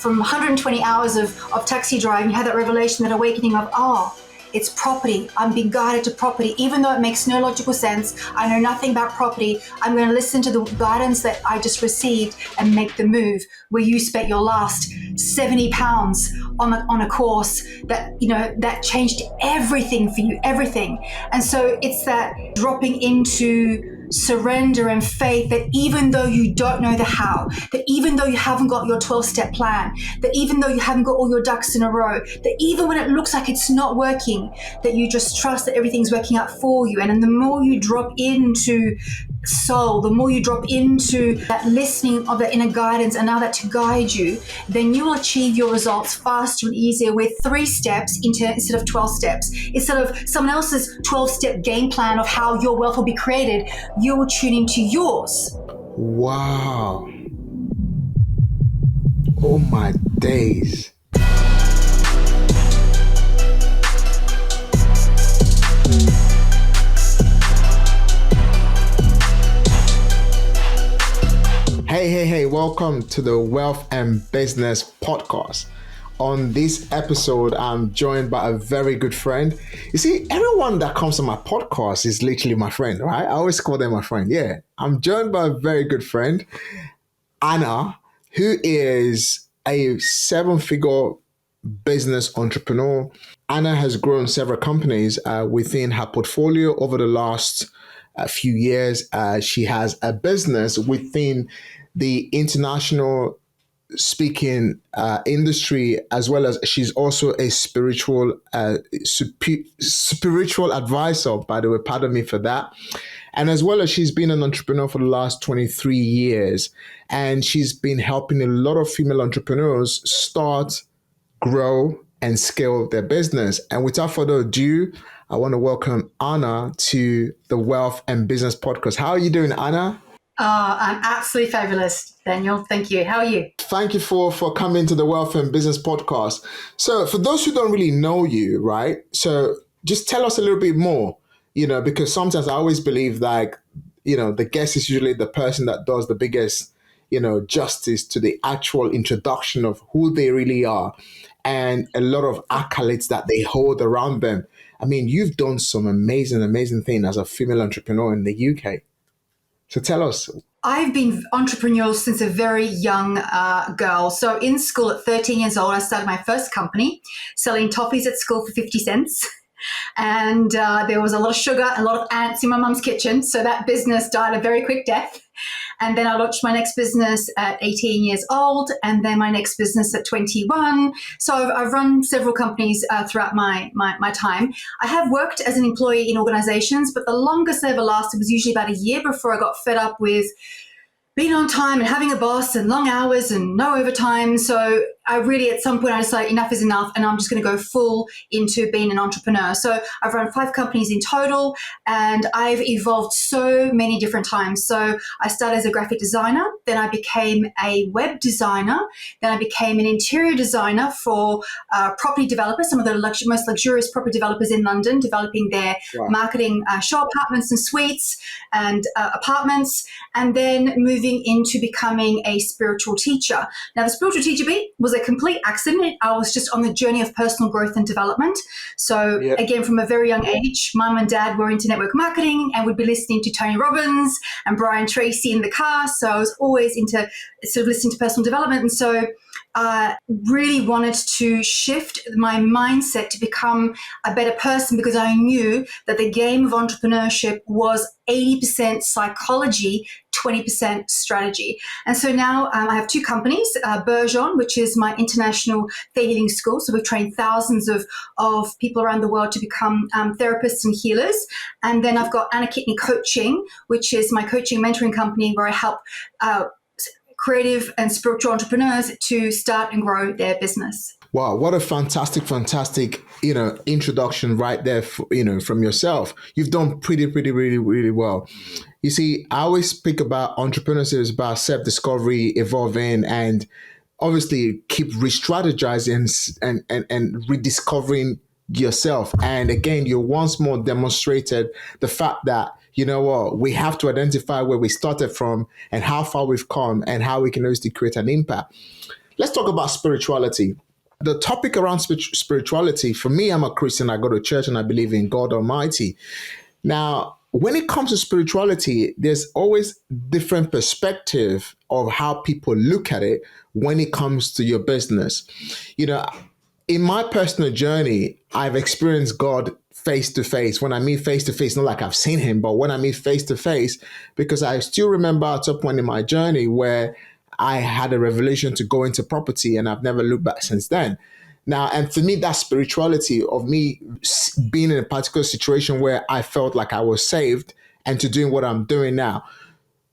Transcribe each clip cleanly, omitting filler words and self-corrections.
from 120 hours of taxi driving, you had that revelation, that awakening of, oh, it's property. I'm being guided to property. Even though it makes no logical sense, I know nothing about property, I'm going to listen to the guidance that I just received and make the move. Where you spent your last 70 pounds on a course that, that changed everything for you, everything. And so it's that dropping into surrender and faith, that even though you don't know the how, that even though you haven't got your 12-step plan, that even though you haven't got all your ducks in a row, that even when it looks like it's not working, that you just trust that everything's working out for you. And then the more you drop into soul, the more you drop into that listening of that inner guidance and now that to guide you, then you will achieve your results faster and easier with 3 steps instead of 12 steps. Instead of someone else's 12-step game plan of how your wealth will be created, you will tune into yours. Wow. Oh my days. Hey, welcome to the Wealth and Business Podcast. On this episode, I'm joined by a very good friend. You see, everyone that comes to my podcast is literally my friend, right? I always call them my friend. Yeah, I'm joined by a very good friend, Anna, who is a 7-figure business entrepreneur. Anna has grown several companies within her portfolio over the last few years. She has a business within the international speaking industry, as well as she's also a spiritual advisor, by the way, pardon me for that. And as well as she's been an entrepreneur for the last 23 years, and she's been helping a lot of female entrepreneurs start, grow, and scale their business. And without further ado, I want to welcome Anna to the Wealth and Business Podcast. How are you doing, Anna? I'm absolutely fabulous, Daniel. Thank you. How are you? Thank you for coming to the Wealth and Business Podcast. So for those who don't really know you, right? So just tell us a little bit more, because sometimes I always believe the guest is usually the person that does the biggest, justice to the actual introduction of who they really are and a lot of accolades that they hold around them. I mean, you've done some amazing things as a female entrepreneur in the UK. So tell us. I've been entrepreneurial since a very young girl. So in school at 13 years old, I started my first company selling toffees at school for 50 cents. And there was a lot of sugar and a lot of ants in my mum's kitchen. So that business died a very quick death. And then I launched my next business at 18 years old, and then my next business at 21. So I've run several companies throughout my time. I have worked as an employee in organizations, but the longest I ever lasted was usually about a year before I got fed up with being on time and having a boss and long hours and no overtime. So I really, at some point, I decided enough is enough, and I'm just going to go full into being an entrepreneur. So I've run 5 companies in total, and I've evolved so many different times. So I started as a graphic designer, then I became a web designer, then I became an interior designer for property developers, some of the most luxurious property developers in London, developing their marketing show apartments and suites and apartments, and then moving into becoming a spiritual teacher. Now, the spiritual teacher beat was a complete accident. I was just on the journey of personal growth and development. So again, from a very young age, mum and dad were into network marketing, and would be listening to Tony Robbins and Brian Tracy in the car. So I was always into sort of listening to personal development. And so I really wanted to shift my mindset to become a better person, because I knew that the game of entrepreneurship was 80% psychology, 20% strategy. And so now I have 2 companies, Burgeon, which is my international theta healing school. So we've trained thousands of people around the world to become therapists and healers. And then I've got Anna Kitney Coaching, which is my coaching mentoring company, where I help creative and spiritual entrepreneurs to start and grow their business. Wow, what a fantastic, introduction right there, from yourself. You've done really well. You see, I always speak about entrepreneurship is about self-discovery, evolving, and obviously keep re-strategizing and rediscovering yourself. And again, you once more demonstrated the fact that, we have to identify where we started from and how far we've come and how we can obviously create an impact. let's talk about spirituality. The topic around spirituality, for me, I'm a Christian. I go to church and I believe in God Almighty. Now, when it comes to spirituality, there's always different perspective of how people look at it when it comes to your business. You know, in my personal journey, I've experienced God face to face. When I mean face to face, not like I've seen him, but when I mean face to face, because I still remember at a point in my journey where I had a revelation to go into property and I've never looked back since then. Now, and for me, that spirituality of me being in a particular situation where I felt like I was saved and to doing what I'm doing now.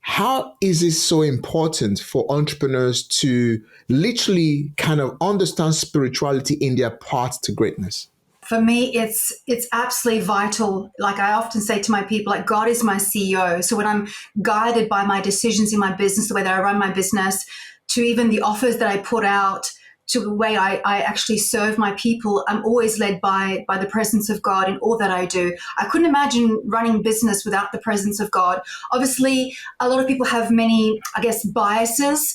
How is it so important for entrepreneurs to literally kind of understand spirituality in their path to greatness? For me, it's absolutely vital. Like I often say to my people, like God is my CEO. So when I'm guided by my decisions in my business, the way that I run my business, to even the offers that I put out, to the way I actually serve my people, I'm always led by the presence of God in all that I do. I couldn't imagine running business without the presence of God. Obviously, a lot of people have many, I guess, biases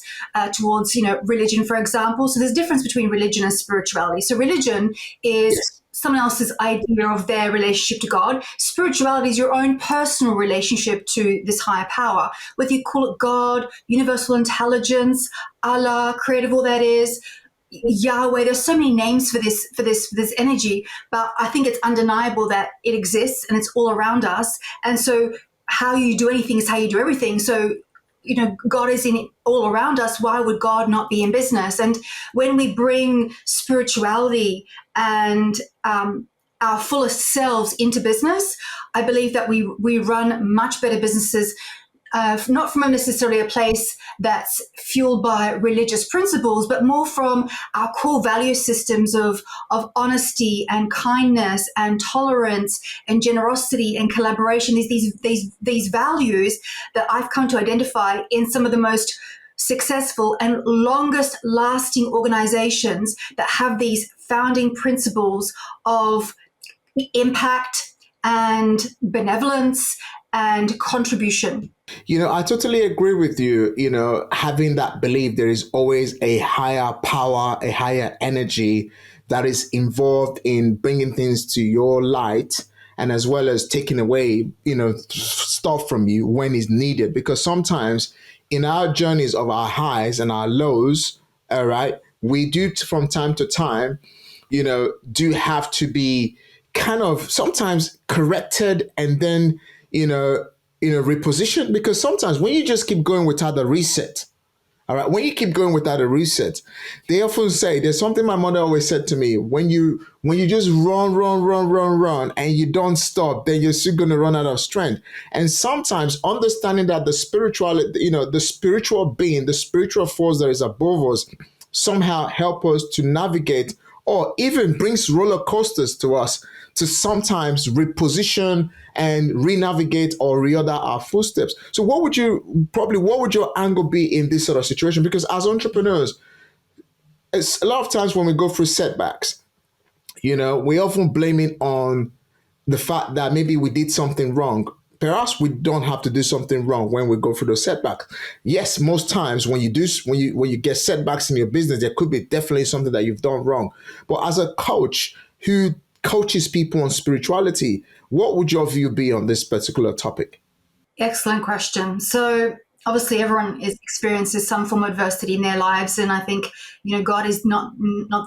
towards, religion, for example. So there's a difference between religion and spirituality. So religion is someone else's idea of their relationship to God. Spirituality is your own personal relationship to this higher power, whether you call it God, universal intelligence, Allah, creator of all that is, Yahweh. There's so many names for this energy, but I think it's undeniable that it exists and it's all around us. And so how you do anything is how you do everything. So God is in it all around us. Why would God not be in business? And when we bring spirituality and our fullest selves into business, I believe that we run much better businesses, not from necessarily a place that's fueled by religious principles, but more from our core value systems of honesty and kindness and tolerance and generosity and collaboration. These values that I've come to identify in some of the most successful and longest lasting organizations that have these founding principles of impact and benevolence and contribution. I totally agree with you. Having that belief there is always a higher power, a higher energy that is involved in bringing things to your light, and as well as taking away, stuff from you when it's needed. Because sometimes in our journeys of our highs and our lows, all right, we do from time to time, do have to be kind of sometimes corrected and then, repositioned, because sometimes when you just keep going without a reset, all right, when you keep going without a reset, they often say, there's something my mother always said to me, when you just run, and you don't stop, then you're still going to run out of strength. And sometimes understanding that the spiritual being, the spiritual force that is above us, somehow help us to navigate, or even brings roller coasters to us to sometimes reposition and re-navigate or reorder our footsteps. So what would your angle be in this sort of situation? Because as entrepreneurs, it's a lot of times when we go through setbacks, we often blame it on the fact that maybe we did something wrong. Perhaps we don't have to do something wrong when we go through those setbacks. Yes, most times when you get setbacks in your business, there could be definitely something that you've done wrong. But as a coach who coaches people on spirituality, what would your view be on this particular topic? Excellent question. So obviously everyone experiences some form of adversity in their lives. And I think, God is not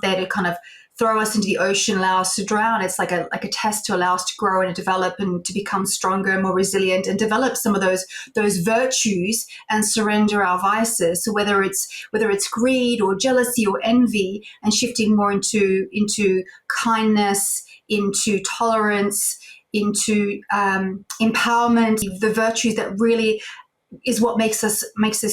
there to kind of throw us into the ocean, allow us to drown. It's like a test to allow us to grow and to develop and to become stronger and more resilient and develop some of those virtues and surrender our vices. So whether it's greed or jealousy or envy, and shifting more into kindness, into tolerance, into empowerment, the virtues that really is what makes us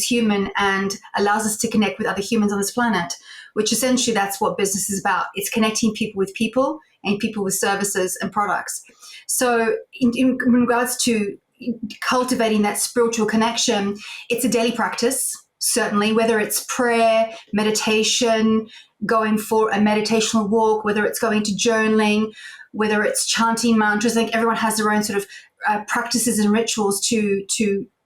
human and allows us to connect with other humans on this planet, which essentially that's what business is about. It's connecting people with people and people with services and products. So in regards to cultivating that spiritual connection, it's a daily practice, certainly, whether it's prayer, meditation, going for a meditational walk, whether it's going to journaling, whether it's chanting mantras. I think everyone has their own sort of practices and rituals to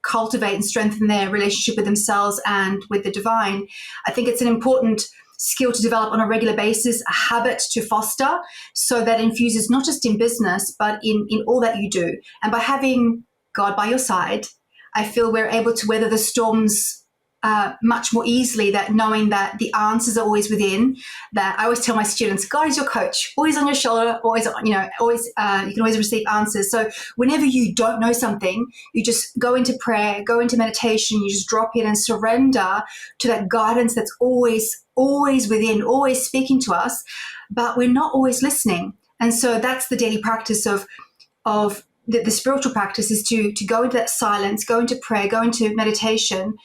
cultivate and strengthen their relationship with themselves and with the divine. I think it's an important skill to develop on a regular basis, a habit to foster, so that infuses not just in business, but in all that you do. And by having God by your side, I feel we're able to weather the storms much more easily, that knowing that the answers are always within. That I always tell my students, God is your coach, always on your shoulder, always, always, you can always receive answers. So whenever you don't know something, you just go into prayer, go into meditation, you just drop in and surrender to that guidance that's always within, always speaking to us, but we're not always listening. And so that's the daily practice of the spiritual practice, is to go into that silence, go into prayer, go into meditation,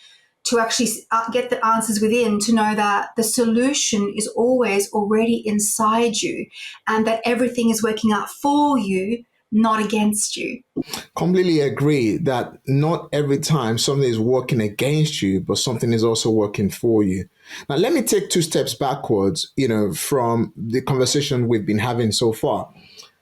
to actually get the answers within, to know that the solution is always already inside you and that everything is working out for you, not against you. Completely agree that not every time something is working against you, but something is also working for you. Now, let me take 2 steps backwards, from the conversation we've been having so far.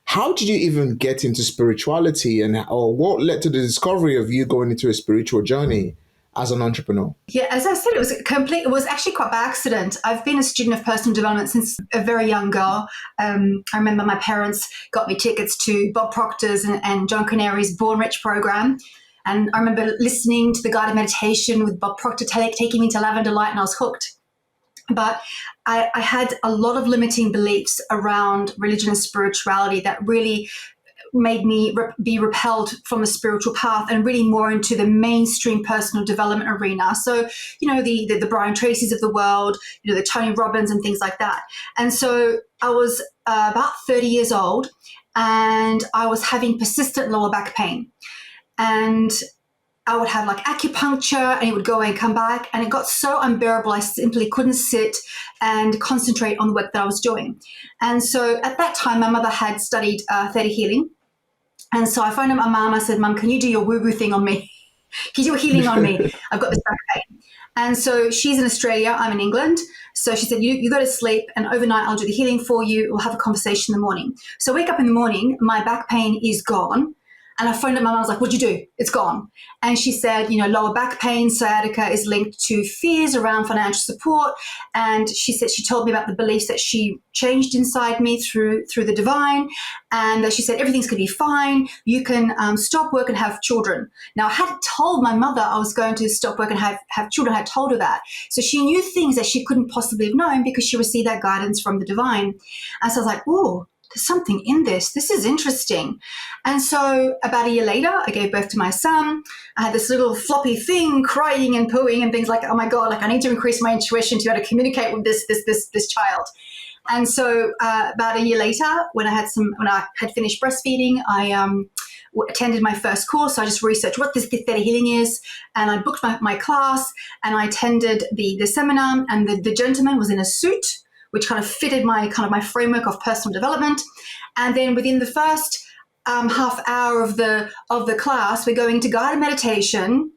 How did you even get into spirituality, or what led to the discovery of you going into a spiritual journey as an entrepreneur? Yeah, as I said, it was actually quite by accident. I've been a student of personal development since a very young girl. I remember my parents got me tickets to Bob Proctor's and John Canary's Born Rich program. And I remember listening to the guided meditation with Bob Proctor taking me to Lavender Light, and I was hooked. But I had a lot of limiting beliefs around religion and spirituality that really made me be repelled from the spiritual path and really more into the mainstream personal development arena. So, the Brian Tracy's of the world, the Tony Robbins and things like that. And so I was about 30 years old, and I was having persistent lower back pain. And I would have like acupuncture, and it would go and come back, and it got so unbearable I simply couldn't sit and concentrate on the work that I was doing. And so at that time, my mother had studied theta healing. And so I phoned my mum. I said, Mum, can you do your woo-woo thing on me? Can you do a healing on me? I've got this back pain. And so she's in Australia, I'm in England. So she said, you go to sleep, and overnight I'll do the healing for you. We'll have a conversation in the morning. So I wake up in the morning, my back pain is gone. And I phoned up my mum. I was like, what'd you do? It's gone. And she said, lower back pain, sciatica, is linked to fears around financial support. And she said, she told me about the beliefs that she changed inside me through the divine. And she said, everything's going to be fine. You can stop work and have children. Now, I had told my mother I was going to stop work and have children. I had told her that. So she knew things that she couldn't possibly have known because she received that guidance from the divine. And so I was like, ooh, there's something in this. This is interesting. And so about a year later, I gave birth to my son. I had this little floppy thing crying and pooing and things like, oh my God, like I need to increase my intuition to be able to communicate with this child. And so about a year later, when I had finished breastfeeding, I attended my first course. So I just researched what this theta healing is, and I booked my class, and I attended the seminar, and the gentleman was in a suit, which kind of fitted my framework of personal development. And then within the first half hour of the class, we're going to guided meditation,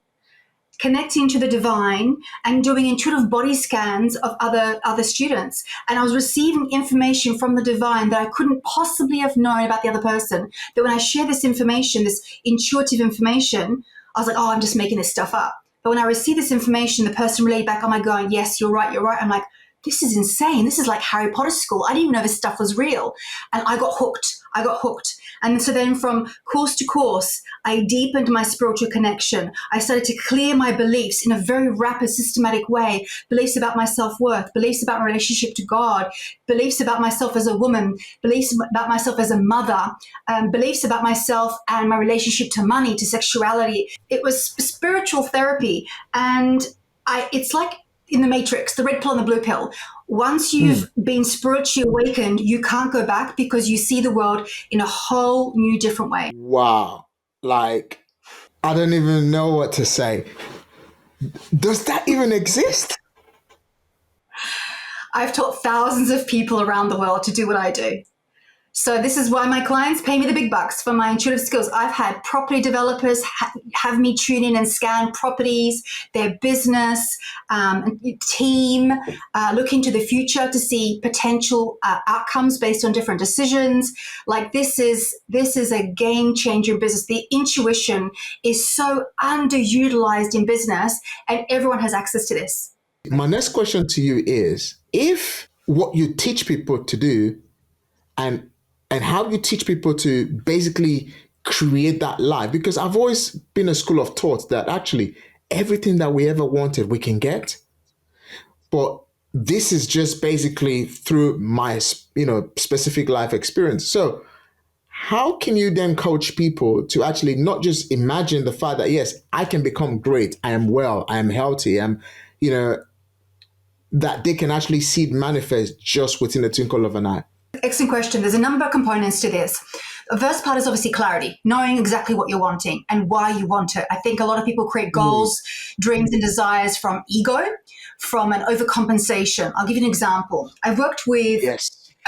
connecting to the divine, and doing intuitive body scans of other students. And I was receiving information from the divine that I couldn't possibly have known about the other person. That when I share this information, this intuitive information, I was like, oh, I'm just making this stuff up. But when I received this information, the person relayed back, oh my God, yes, you're right. I'm like, this is insane. This is like Harry Potter school. I didn't even know this stuff was real. And I got hooked. And so then from course to course, I deepened my spiritual connection. I started to clear my beliefs in a very rapid, systematic way. Beliefs about my self-worth, beliefs about my relationship to God, beliefs about myself as a woman, beliefs about myself as a mother, beliefs about myself and my relationship to money, to sexuality. It was spiritual therapy. And it's like in the Matrix, the red pill and the blue pill. Once you've been spiritually awakened, you can't go back because you see the world in a whole new, different way. Wow. Like, I don't even know what to say. Does that even exist? I've taught thousands of people around the world to do what I do. So this is why my clients pay me the big bucks for my intuitive skills. I've had property developers have me tune in and scan properties, their business, team, look into the future to see potential outcomes based on different decisions. Like this is a game changer in business. The intuition is so underutilized in business, and everyone has access to this. My next question to you is, if what you teach people to do and how you teach people to basically create that life, because I've always been a school of thought that actually everything that we ever wanted we can get, but this is just basically through my specific life experience. So how can you then coach people to actually not just imagine the fact that yes, I can become great, I am well, I am healthy, that they can actually see it manifest just within the twinkle of an eye? Excellent question. There's a number of components to this. The first part is obviously clarity, knowing exactly what you're wanting and why you want it. I think a lot of people create goals, dreams, and desires from ego, from an overcompensation. I'll give you an example. I've worked with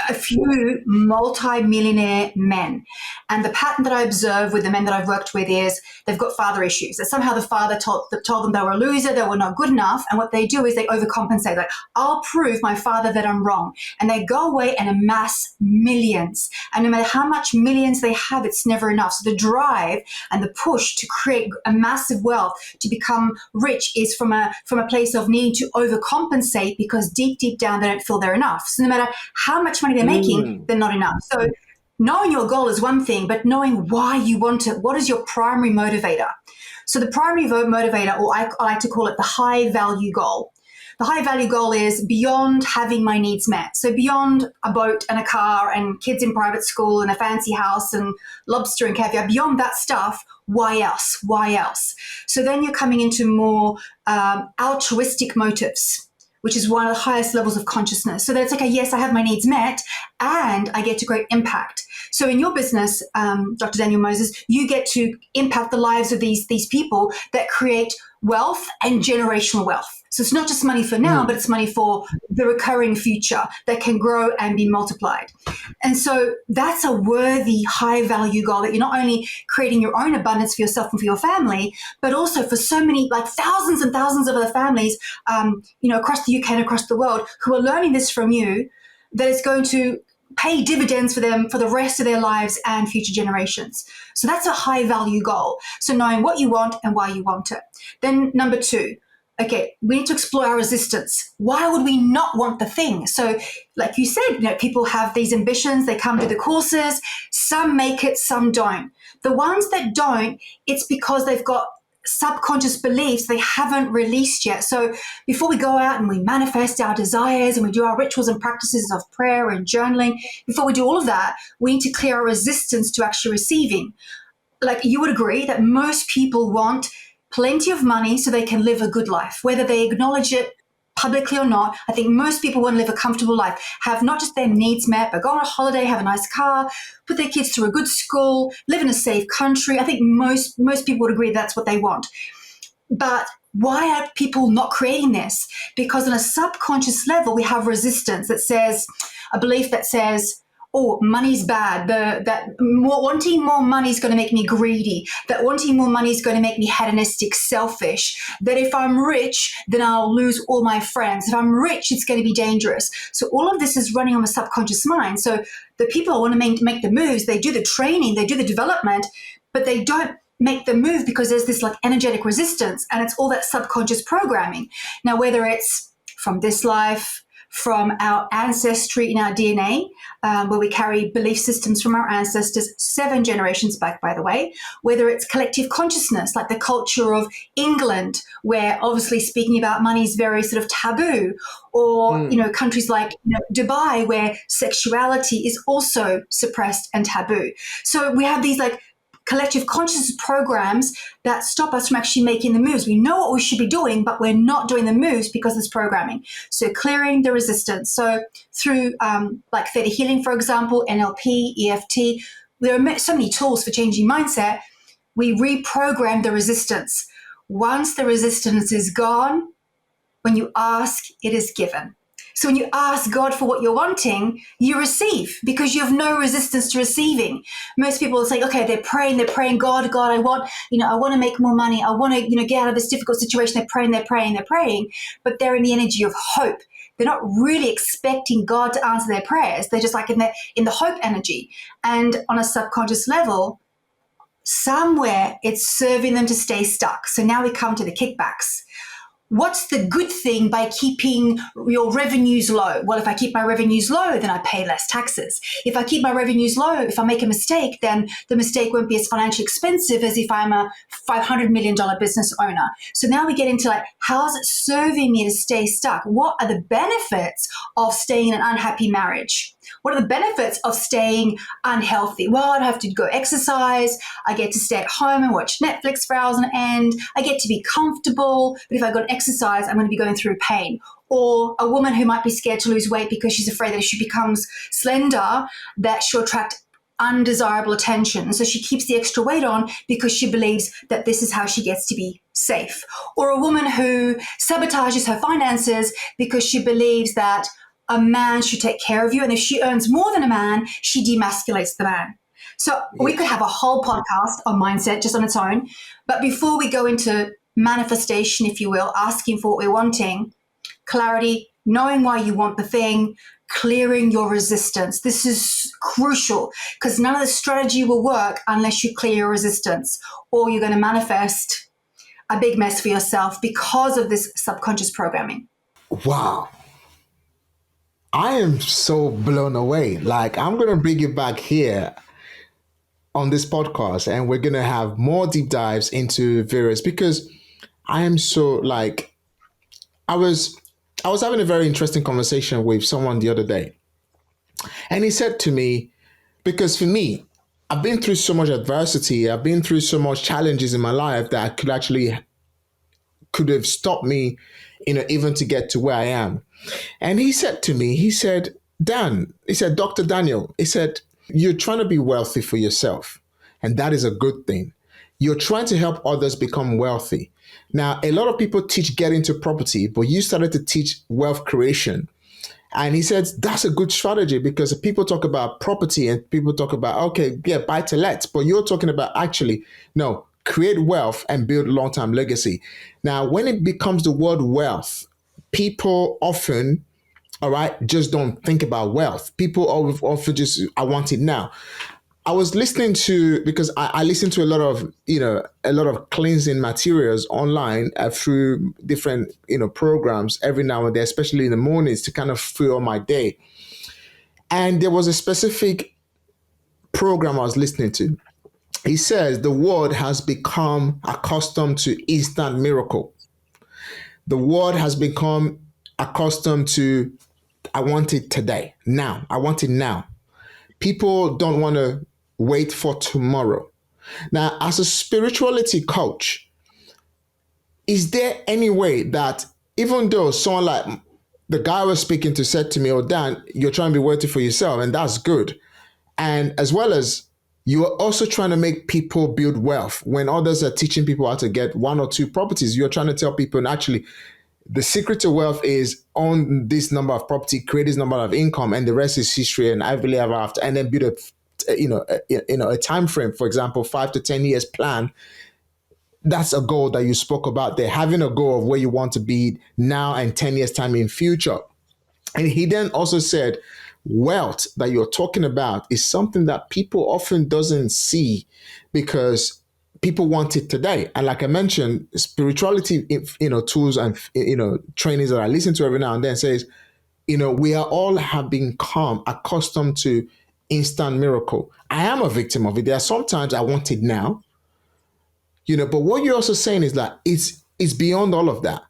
a few multi-millionaire men. And the pattern that I observe with the men that I've worked with is they've got father issues. That somehow the father told them they were a loser, they were not good enough. And what they do is they overcompensate. Like, I'll prove my father that I'm wrong. And they go away and amass millions. And no matter how much millions they have, it's never enough. So the drive and the push to create a massive wealth, to become rich, is from a place of needing to overcompensate, because deep down they don't feel they're enough. So no matter how much money they're making, they're not enough. So knowing your goal is one thing, but knowing why you want it. What is your primary motivator? So the primary motivator, or I like to call it the high value goal. The high value goal is beyond having my needs met. So beyond a boat and a car and kids in private school and a fancy house and lobster and caviar, beyond that stuff, why else? Why else? So then you're coming into more altruistic motives, which is one of the highest levels of consciousness. So that's okay, yes, I have my needs met and I get to create impact. So in your business, Dr. Daniel Moses, you get to impact the lives of these people that create wealth and generational wealth. So it's not just money for now, but it's money for the recurring future that can grow and be multiplied. And so that's a worthy, high value goal, that you're not only creating your own abundance for yourself and for your family, but also for so many, like thousands and thousands of other families, across the UK and across the world, who are learning this from you, that is going to pay dividends for them for the rest of their lives and future generations. So that's a high value goal. So knowing what you want and why you want it. Then number two, okay, we need to explore our resistance. Why would we not want the thing? So like you said, people have these ambitions, they come to the courses, some make it, some don't. The ones that don't, it's because they've got subconscious beliefs they haven't released yet. So before we go out and we manifest our desires and we do our rituals and practices of prayer and journaling, before we do all of that, we need to clear our resistance to actually receiving. Like, you would agree that most people want plenty of money so they can live a good life, whether they acknowledge it publicly or not. I think most people want to live a comfortable life, have not just their needs met, but go on a holiday, have a nice car, put their kids through a good school, live in a safe country. I think most people would agree that's what they want. But why are people not creating this? Because on a subconscious level, we have resistance that says, a belief that says, oh, money's bad, wanting more money is going to make me greedy, that wanting more money is going to make me hedonistic, selfish, that if I'm rich, then I'll lose all my friends. If I'm rich, it's going to be dangerous. So all of this is running on the subconscious mind. So the people who want to make the moves, they do the training, they do the development, but they don't make the move because there's this like energetic resistance, and it's all that subconscious programming. Now, whether it's from this life, from our ancestry in our DNA, where we carry belief systems from our ancestors 7 generations back, by the way, whether it's collective consciousness, like the culture of England, where obviously speaking about money is very sort of taboo, or, countries like Dubai, where sexuality is also suppressed and taboo. So we have these like collective consciousness programs that stop us from actually making the moves. We know what we should be doing, but we're not doing the moves because of this programming. So clearing the resistance. So through like theta healing, for example, NLP, EFT, there are so many tools for changing mindset. We reprogram the resistance. Once the resistance is gone, when you ask, it is given. So when you ask God for what you're wanting, you receive because you have no resistance to receiving. Most people say, okay, they're praying, God, I want, I want to make more money. I want to, get out of this difficult situation. They're praying, but they're in the energy of hope. They're not really expecting God to answer their prayers. They're just like in the hope energy. And on a subconscious level, somewhere it's serving them to stay stuck. So now we come to the kickbacks. What's the good thing by keeping your revenues low? Well, if I keep my revenues low, then I pay less taxes. If I keep my revenues low, if I make a mistake, then the mistake won't be as financially expensive as if I'm a $500 million business owner. So now we get into like, how is it serving me to stay stuck? What are the benefits of staying in an unhappy marriage? What are the benefits of staying unhealthy? Well, I'd have to go exercise. I get to stay at home and watch Netflix for hours on end. I get to be comfortable. But if I go and exercise, I'm going to be going through pain. Or a woman who might be scared to lose weight because she's afraid that if she becomes slender, that she'll attract undesirable attention. So she keeps the extra weight on because she believes that this is how she gets to be safe. Or a woman who sabotages her finances because she believes that a man should take care of you. And if she earns more than a man, she demasculates the man. So we could have a whole podcast on mindset just on its own. But before we go into manifestation, if you will, asking for what we're wanting, clarity, knowing why you want the thing, clearing your resistance. This is crucial because none of the strategy will work unless you clear your resistance, or you're going to manifest a big mess for yourself because of this subconscious programming. Wow. I am so blown away. Like, I'm going to bring you back here on this podcast and we're going to have more deep dives into various, because I am so like, I was having a very interesting conversation with someone the other day. And he said to me, because for me, I've been through so much adversity, I've been through so much challenges in my life that could have stopped me, even to get to where I am. And he said to me, he said, Dr. Daniel, he said, you're trying to be wealthy for yourself. And that is a good thing. You're trying to help others become wealthy. Now, a lot of people teach get into property, but you started to teach wealth creation. And he said, that's a good strategy because people talk about property and people talk about, okay, yeah, buy to let, but you're talking about actually, no, create wealth and build long-term legacy. Now, when it becomes the word wealth, people often, all right, just don't think about wealth. People often just, I want it now. I was listening to, because I listen to a lot of cleansing materials online through different, programs every now and then, especially in the mornings to kind of fuel my day. And there was a specific program I was listening to. He says the world has become accustomed to instant miracle. The world has become accustomed to, I want it today, now. I want it now. People don't want to wait for tomorrow. Now, as a spirituality coach, is there any way that even though someone like the guy I was speaking to said to me, oh, Dan, you're trying to be wealthy for yourself, and that's good. And as well as you are also trying to make people build wealth. When others are teaching people how to get one or two properties, you're trying to tell people, and actually, the secret to wealth is own this number of property, create this number of income, and the rest is history and happily ever after. And then build a time frame, for example, 5 to 10 years plan. That's a goal that you spoke about there, having a goal of where you want to be now and 10 years time in future. And he then also said, wealth that you're talking about is something that people often doesn't see because people want it today. And like I mentioned, spirituality, tools and, trainings that I listen to every now and then says, we are all have become accustomed to instant miracle. I am a victim of it. There are sometimes I want it now, but what you're also saying is that it's beyond all of that.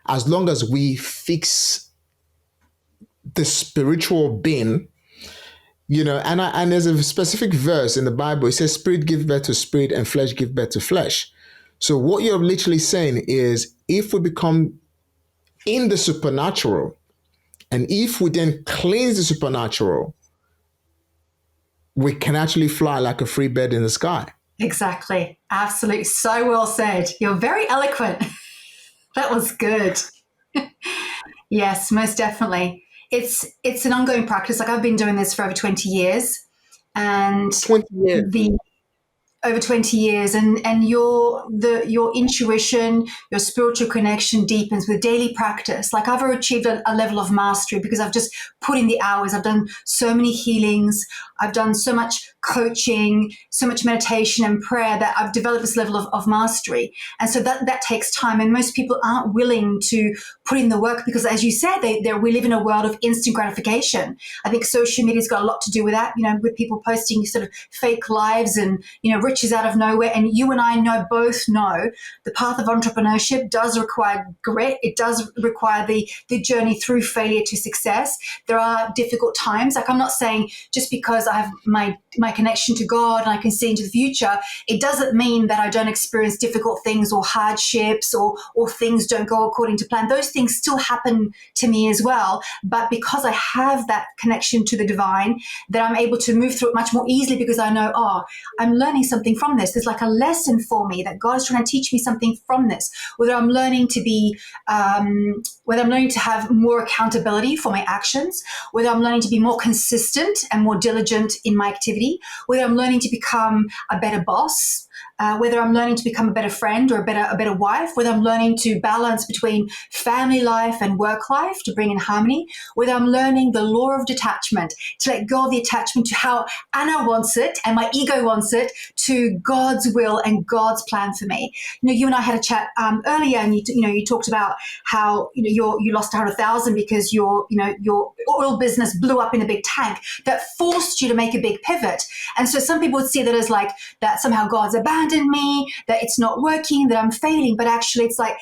As long as we fix the spiritual being, and there's a specific verse in the Bible. It says, spirit give birth to spirit and flesh give birth to flesh. So what you're literally saying is if we become in the supernatural and if we then cleanse the supernatural, we can actually fly like a free bird in the sky. Exactly. Absolutely. So well said. You're very eloquent. That was good. Yes, most definitely. it's an ongoing practice. Like I've been doing this for over 20 years, and 20 years. the over 20 years, and your intuition, your spiritual connection deepens with daily practice. Like I've achieved a level of mastery because I've just put in the hours. I've done so many healings, I've done so much coaching, so much meditation and prayer, that I've developed this level of mastery. And so that takes time, and most people aren't willing to put in the work because, as you said, we live in a world of instant gratification. I think social media's got a lot to do with that, with people posting sort of fake lives and riches out of nowhere. And you and I both know the path of entrepreneurship does require grit. It does require the journey through failure to success. There are difficult times. Like I'm not saying just because I have my connection to God and I can see into the future, it doesn't mean that I don't experience difficult things or hardships or things don't go according to plan. Those things still happen to me as well. But because I have that connection to the divine, that I'm able to move through it much more easily because I know, I'm learning something from this. There's like a lesson for me that God is trying to teach me something from this. Whether I'm learning to have more accountability for my actions, whether I'm learning to be more consistent and more diligent in my activity, whether I'm learning to become a better boss, whether I'm learning to become a better friend or a better wife, whether I'm learning to balance between family life and work life to bring in harmony, whether I'm learning the law of detachment, to let go of the attachment to how Anna wants it and my ego wants it, to God's will and God's plan for me. You and I had a chat earlier, and you talked about how you lost 100,000 because your oil business blew up in a big tank that forced you to make a big pivot. And so some people would see that as like that somehow God's abandoned me, that it's not working, that I'm failing. But actually it's like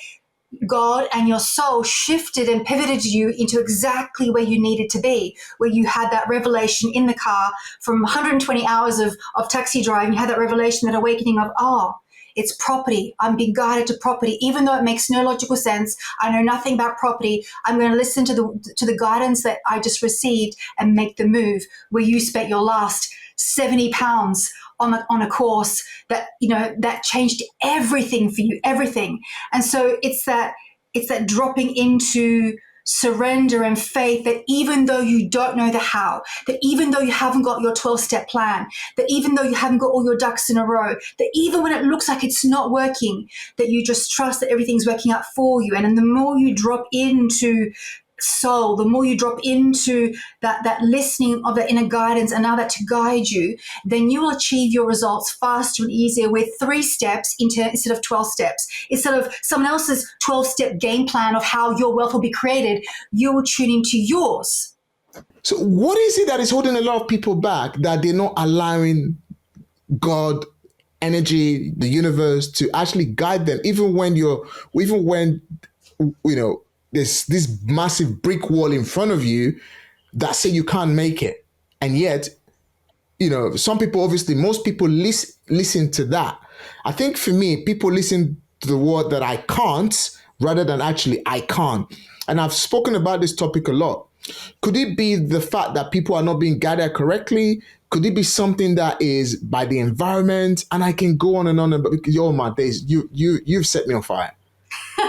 God and your soul shifted and pivoted you into exactly where you needed to be, where you had that revelation in the car from 120 hours of taxi driving. You had that revelation, that awakening of, it's property. I'm being guided to property, even though it makes no logical sense. I know nothing about property. I'm going to listen to the guidance that I just received and make the move. Where you spent your last 70 pounds on a course that that changed everything for you, everything. And so it's that dropping into surrender and faith, that even though you don't know the how, that even though you haven't got your 12-step plan, that even though you haven't got all your ducks in a row, that even when it looks like it's not working, that you just trust that everything's working out for you. And then the more you drop into soul, the more you drop into that listening of the inner guidance and now that to guide you, then you will achieve your results faster and easier with 3 steps instead of 12 steps. Instead of someone else's 12-step game plan of how your wealth will be created, you will tune into yours. So what is it that is holding a lot of people back, that they're not allowing God, energy, the universe to actually guide them, even when there's this massive brick wall in front of you that say you can't make it? And yet, some people, obviously, most people listen to that. I think for me, people listen to the word that I can't rather than actually I can't. And I've spoken about this topic a lot. Could it be the fact that people are not being guided correctly? Could it be something that is by the environment? And I can go on and on. But my days, you've set me on fire.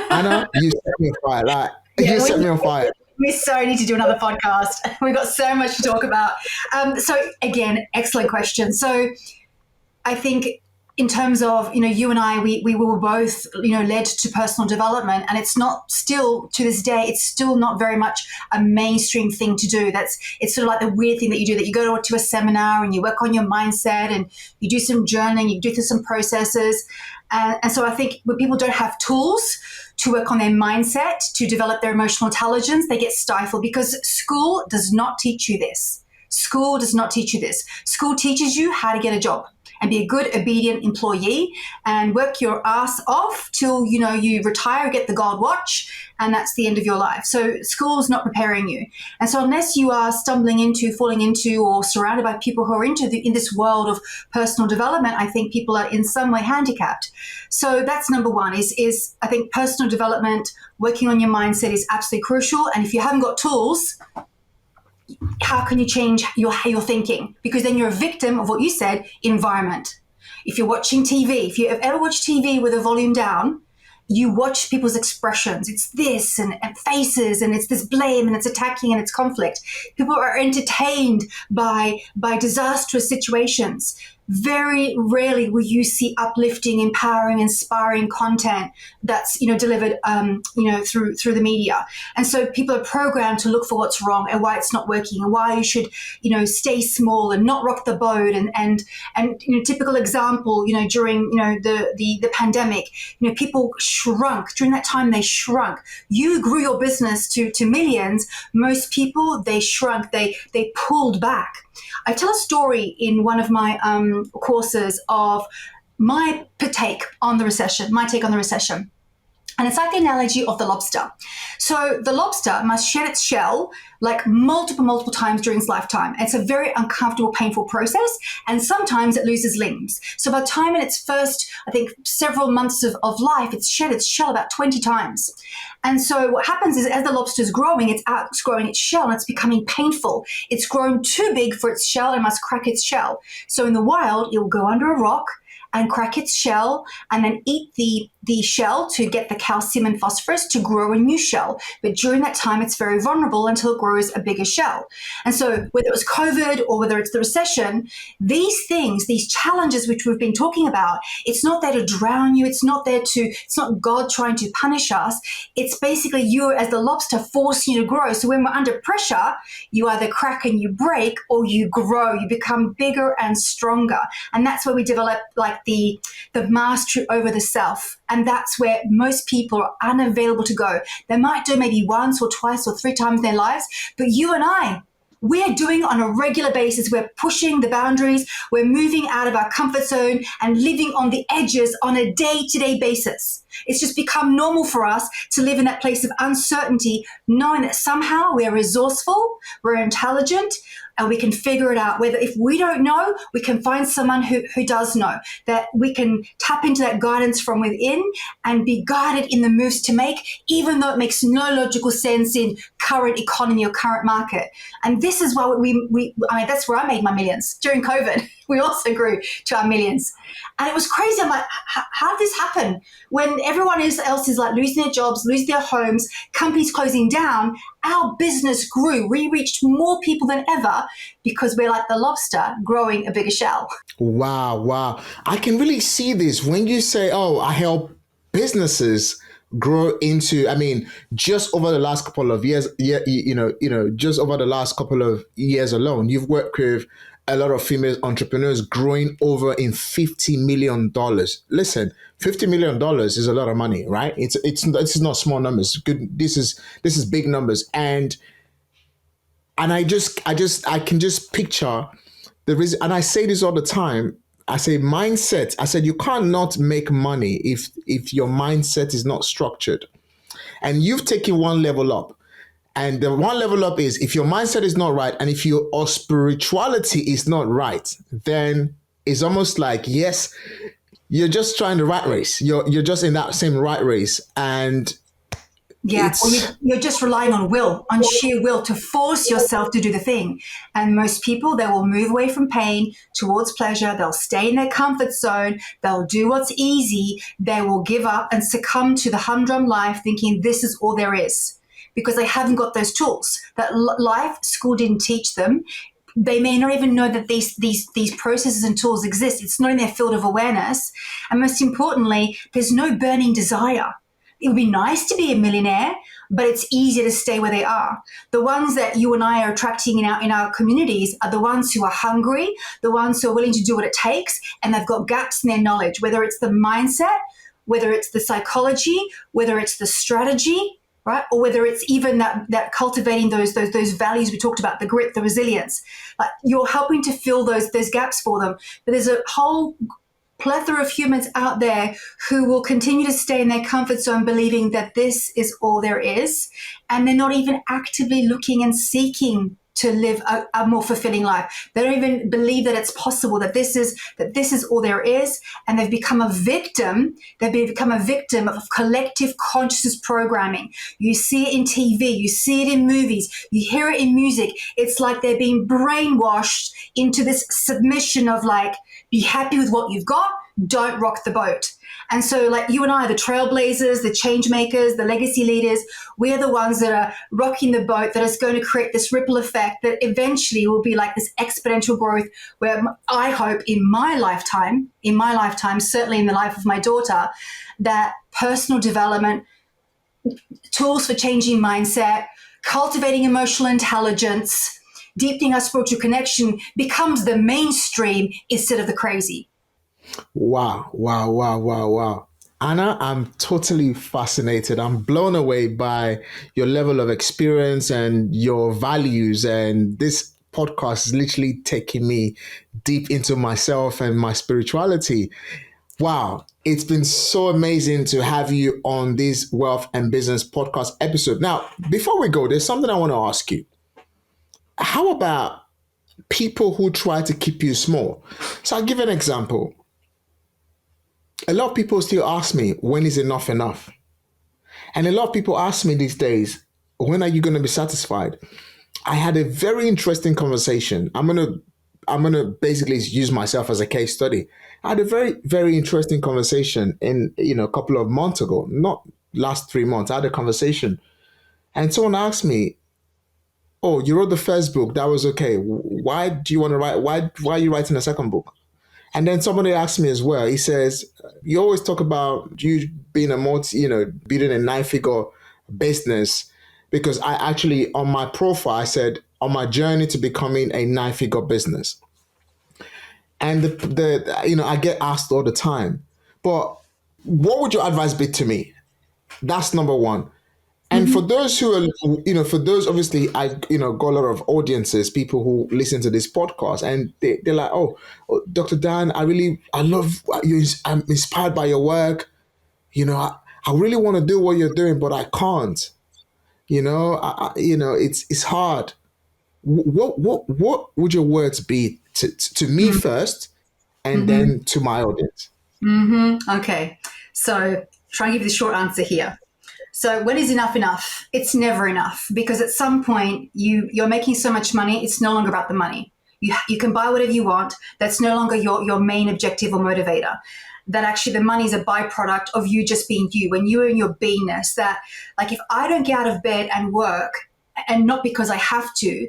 Anna, you set me on fire. You set me on fire. We so need to do another podcast. We've got so much to talk about. So again, excellent question. So I think in terms of, you and I, we were both, led to personal development, and it's not still to this day, it's still not very much a mainstream thing to do. It's sort of like the weird thing that you do, that you go to a seminar and you work on your mindset and you do some journaling, you do some processes. And so I think when people don't have tools to work on their mindset, to develop their emotional intelligence, they get stifled because school does not teach you this. School does not teach you this. School teaches you how to get a job and be a good, obedient employee and work your ass off till, you retire, get the gold watch, and that's the end of your life. So school's not preparing you. And so unless you are falling into, or surrounded by people who are in this world of personal development, I think people are in some way handicapped. So that's number one, is I think personal development, working on your mindset is absolutely crucial. And if you haven't got tools, how can you change your thinking? Because then you're a victim of what you said, environment. If you're watching TV, if you have ever watched TV with the volume down, you watch people's expressions. It's this and faces, and it's this blame, and it's attacking, and it's conflict. People are entertained by disastrous situations. Very rarely will you see uplifting, empowering, inspiring content that's delivered through the media. And so people are programmed to look for what's wrong and why it's not working and why you should stay small and not rock the boat. And typical example, during the pandemic, people shrunk. During that time, they shrunk. You grew your business to millions. Most people, they shrunk. They pulled back. I tell a story in one of my courses of my take on the recession. And it's like the analogy of the lobster. So the lobster must shed its shell like multiple times during its lifetime. It's a very uncomfortable, painful process, and sometimes it loses limbs. So by the time in its first, I think, several months of life, it's shed its shell about 20 times. And so what happens is, as the lobster is growing, it's outgrowing its shell and it's becoming painful. It's grown too big for its shell and must crack its shell. So in the wild, it will go under a rock and crack its shell and then eat the shell to get the calcium and phosphorus to grow a new shell. But during that time, it's very vulnerable until it grows a bigger shell. And so whether it was COVID or whether it's the recession, these things, these challenges which we've been talking about, it's not there to drown you. It's not God trying to punish us. It's basically you as the lobster forcing you to grow. So when we're under pressure, you either crack and you break, or you grow, you become bigger and stronger. And that's where we develop like the mastery over the self. And that's where most people are unavailable to go. They might do maybe once or twice or 3 times in their lives, but you and I, we're doing it on a regular basis. We're pushing the boundaries. We're moving out of our comfort zone and living on the edges on a day-to-day basis. It's just become normal for us to live in that place of uncertainty, knowing that somehow we're resourceful, we're intelligent, and we can figure it out. Whether if we don't know, we can find someone who does know, that we can tap into that guidance from within and be guided in the moves to make, even though it makes no logical sense in current economy or current market. And this is why I mean, that's where I made my millions during COVID. We also grew to our millions. And it was crazy. I'm like, how did this happen? When everyone else is like losing their jobs, losing their homes, companies closing down, our business grew. We reached more people than ever because we're like the lobster growing a bigger shell. Wow. I can really see this when you say, oh, I help businesses grow into, I mean, just over the last couple of years, just over the last couple of years alone, you've worked with a lot of female entrepreneurs growing over in $50 million. Listen, $50 million is a lot of money, right? It's not small numbers. Good. This is big numbers. And I can just picture the reason. And I say this all the time. I say mindset. I said, you can't not make money if your mindset is not structured. And you've taken one level up. And the one level up is if your mindset is not right and if your spirituality is not right, then it's almost like, yes, you're just trying the rat race. You're just in that same rat race. And or you're just relying on sheer will to force yourself to do the thing. And most people, they will move away from pain towards pleasure. They'll stay in their comfort zone. They'll do what's easy. They will give up and succumb to the humdrum life thinking this is all there is, because they haven't got those tools that life school didn't teach them. They may not even know that these processes and tools exist. It's not in their field of awareness. And most importantly, there's no burning desire. It would be nice to be a millionaire, but it's easier to stay where they are. The ones that you and I are attracting in our communities are the ones who are hungry, the ones who are willing to do what it takes, and they've got gaps in their knowledge, whether it's the mindset, whether it's the psychology, whether it's the strategy, right? Or whether it's even that cultivating those values we talked about, the grit, the resilience. Like, you're helping to fill those gaps for them. But there's a whole plethora of humans out there who will continue to stay in their comfort zone believing that this is all there is. And they're not even actively looking and seeking to live a more fulfilling life. They don't even believe that it's possible, that this is all there is. And they've become a victim. They've become a victim of collective consciousness programming. You see it in TV, you see it in movies, you hear it in music. It's like they're being brainwashed into this submission of like, be happy with what you've got, don't rock the boat. And so like you and I, the trailblazers, the change makers, the legacy leaders, we're the ones that are rocking the boat that is going to create this ripple effect that eventually will be like this exponential growth where I hope in my lifetime, certainly in the life of my daughter, that personal development, tools for changing mindset, cultivating emotional intelligence, deepening our spiritual connection becomes the mainstream instead of the crazy. Wow, wow, wow, wow, wow. Anna, I'm totally fascinated. I'm blown away by your level of experience and your values. And this podcast is literally taking me deep into myself and my spirituality. Wow, it's been so amazing to have you on this Wealth and Business podcast episode. Now, before we go, there's something I want to ask you. How about people who try to keep you small? So I'll give an example. A lot of people still ask me, when is enough enough? And a lot of people ask me these days, when are you going to be satisfied? I had a very interesting conversation. I'm gonna basically use myself as a case study. I had a very, very interesting conversation in a couple of months ago, not last 3 months. I had a conversation, and someone asked me, "Oh, you wrote the first book. That was okay. Why do you want to write? Why are you writing a second book?" And then somebody asked me as well. He says, "You always talk about you being building a 9-figure business." Because I actually, on my profile, I said, on my journey to becoming a 9-figure business. And I get asked all the time, but what would your advice be to me? That's number one. And for those who are, for those, obviously, I, got a lot of audiences, people who listen to this podcast, and they're like, oh, Dr. Dan, I love you. I'm inspired by your work. I really want to do what you're doing, but I can't. It's hard. What would your words be to me first, and then to my audience? Okay, so try and give you the short answer here. So when is enough enough? It's never enough, because at some point you're making so much money, it's no longer about the money. You can buy whatever you want. That's no longer your main objective or motivator. That actually the money is a byproduct of you just being you. When you're in your beingness, that like if I don't get out of bed and work, and not because I have to,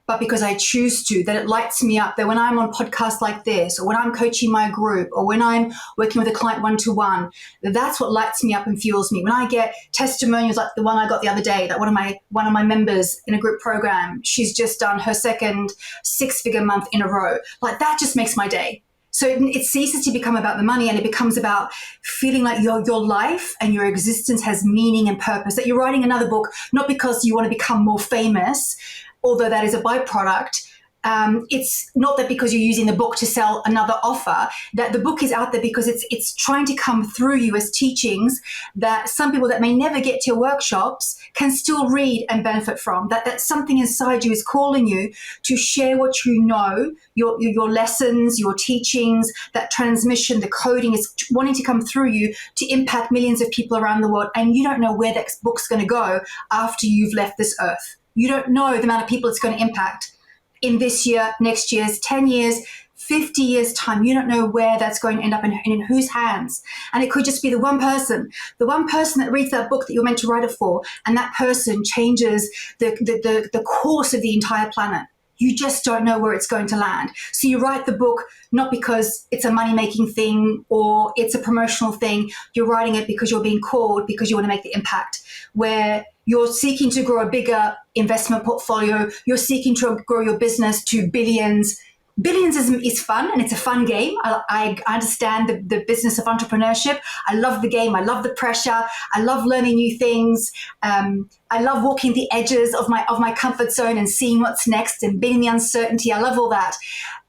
but because I choose to, that it lights me up, that when I'm on podcasts like this, or when I'm coaching my group, or when I'm working with a client one-to-one, that's what lights me up and fuels me. When I get testimonials like the one I got the other day, that one of my members in a group program, she's just done her second 6-figure month in a row. Like that just makes my day. So it ceases to become about the money, and it becomes about feeling like your life and your existence has meaning and purpose, that you're writing another book, not because you want to become more famous, although that is a byproduct. It's not that because you're using the book to sell another offer, that the book is out there because it's trying to come through you as teachings that some people that may never get to your workshops can still read and benefit from, that something inside you is calling you to share what you know, your lessons, your teachings, that transmission, the coding is wanting to come through you to impact millions of people around the world. And you don't know where that book's going to go after you've left this earth. You don't know the amount of people it's going to impact in this year, next year's, 10 years, 50 years time. You don't know where that's going to end up in whose hands. And it could just be the one person that reads that book that you're meant to write it for. And that person changes the course of the entire planet. You just don't know where it's going to land. So you write the book not because it's a money-making thing or it's a promotional thing. You're writing it because you're being called, because you want to make the impact, where you're seeking to grow a bigger investment portfolio. You're seeking to grow your business to billions. Billions is fun, and it's a fun game. I understand the business of entrepreneurship. I love the game. I love the pressure. I love learning new things. I love walking the edges of my comfort zone and seeing what's next and being in the uncertainty. I love all that.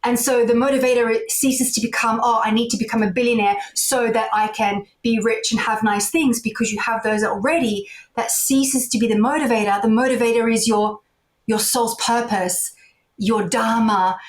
And so the motivator ceases to become, I need to become a billionaire so that I can be rich and have nice things, because you have those already. That ceases to be the motivator. The motivator is your soul's purpose, your dharma,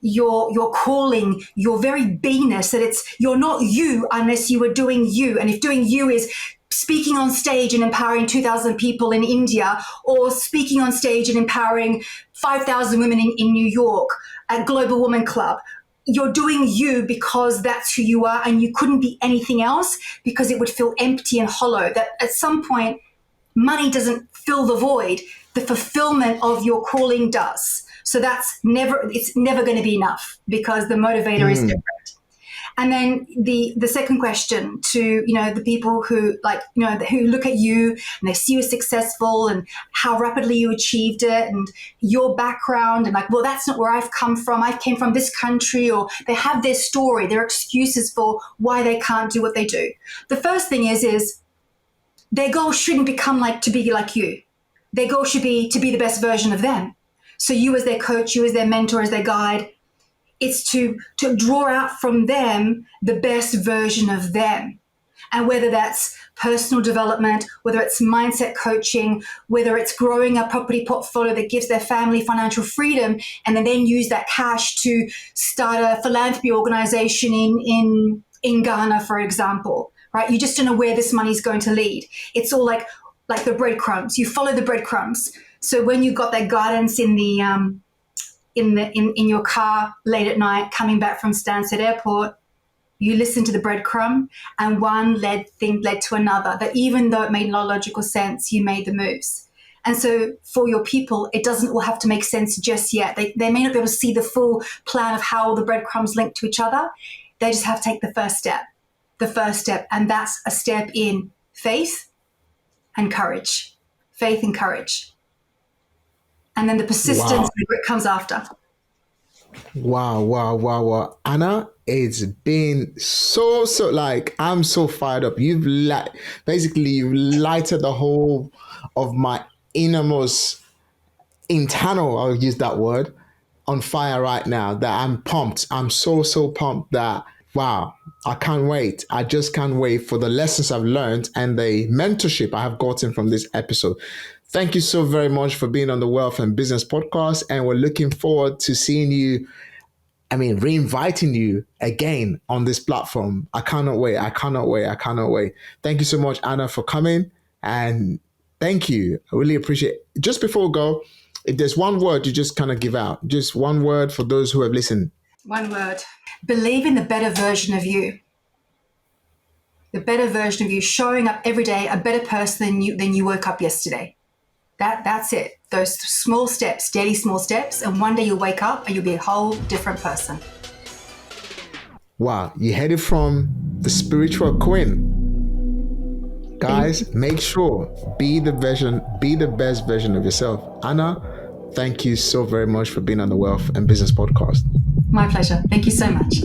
your calling, your very beingness, that you're not you unless you are doing you. And if doing you is speaking on stage and empowering 2,000 people in India, or speaking on stage and empowering 5,000 women in New York at Global Woman Club, you're doing you because that's who you are and you couldn't be anything else, because it would feel empty and hollow. That at some point, money doesn't fill the void. The fulfillment of your calling does. So it's never going to be enough, because the motivator is different. And then the second question to, the people who who look at you and they see you successful and how rapidly you achieved it and your background, and like, well, that's not where I've come from. I came from this country, or they have their story, their excuses for why they can't do what they do. The first thing is their goal shouldn't become to be like you. Their goal should be to be the best version of them. So you as their coach, you as their mentor, as their guide, it's to draw out from them the best version of them. And whether that's personal development, whether it's mindset coaching, whether it's growing a property portfolio that gives their family financial freedom, and then use that cash to start a philanthropy organization in Ghana, for example, right? You just don't know where this money is going to lead. It's all like the breadcrumbs. You follow the breadcrumbs. So when you got that guidance in your car late at night coming back from Stansted Airport, you listen to the breadcrumb, and one thing led to another, that even though it made no logical sense, you made the moves. And so for your people, it doesn't all have to make sense just yet. They may not be able to see the full plan of how all the breadcrumbs link to each other. They just have to take the first step. And that's a step in faith and courage. Faith and courage. And then the persistence and the grit comes after. Wow. Anna, it's been so I'm so fired up. You've lighted the whole of my innermost internal, I'll use that word, on fire right now, that I'm pumped. I'm so pumped that, wow, I can't wait. I just can't wait for the lessons I've learned and the mentorship I have gotten from this episode. Thank you so very much for being on the Wealth and Business Podcast. And we're looking forward to seeing you, reinviting you again on this platform. I cannot wait. Thank you so much, Anna, for coming. And thank you. I really appreciate it. Just before we go, if there's one word you just kind of give out, just one word for those who have listened. One word. Believe in the better version of you. The better version of you, showing up every day a better person than you woke up yesterday. That's it. Those small steps, daily small steps, and one day you'll wake up and you'll be a whole different person. Wow, you heard it from the spiritual queen. Guys, make sure, be the best version of yourself. Anna, thank you so very much for being on the Wealth and Business Podcast. My pleasure. Thank you so much.